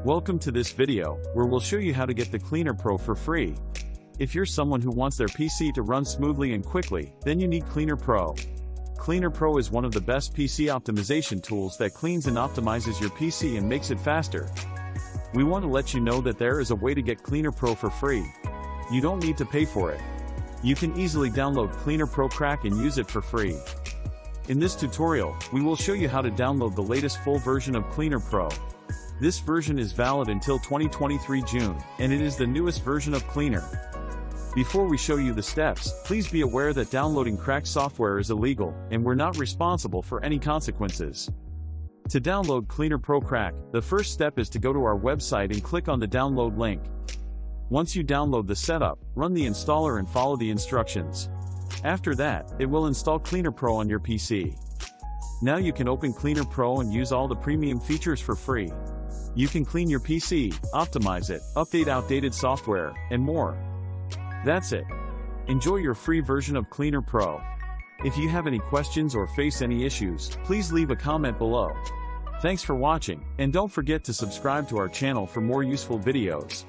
Welcome to this video, where we'll show you how to get the CCleaner Pro for free. If you're someone who wants their PC to run smoothly and quickly, then you need CCleaner Pro. CCleaner Pro is one of the best PC optimization tools that cleans and optimizes your PC and makes it faster. We want to let you know that there is a way to get CCleaner Pro for free. You don't need to pay for it. You can easily download CCleaner Pro Crack and use it for free. In this tutorial, we will show you how to download the latest full version of CCleaner Pro. This version is valid until 2023 June, and it is the newest version of CCleaner. Before we show you the steps, please be aware that downloading cracked software is illegal, and we're not responsible for any consequences. To download CCleaner Pro Crack, the first step is to go to our website and click on the download link. Once you download the setup, run the installer and follow the instructions. After that, it will install CCleaner Pro on your PC. Now you can open CCleaner Pro and use all the premium features for free. You can clean your PC, optimize it, update outdated software, and more. That's it. Enjoy your free version of CCleaner Pro. If you have any questions or face any issues, please leave a comment below. Thanks for watching, and don't forget to subscribe to our channel for more useful videos.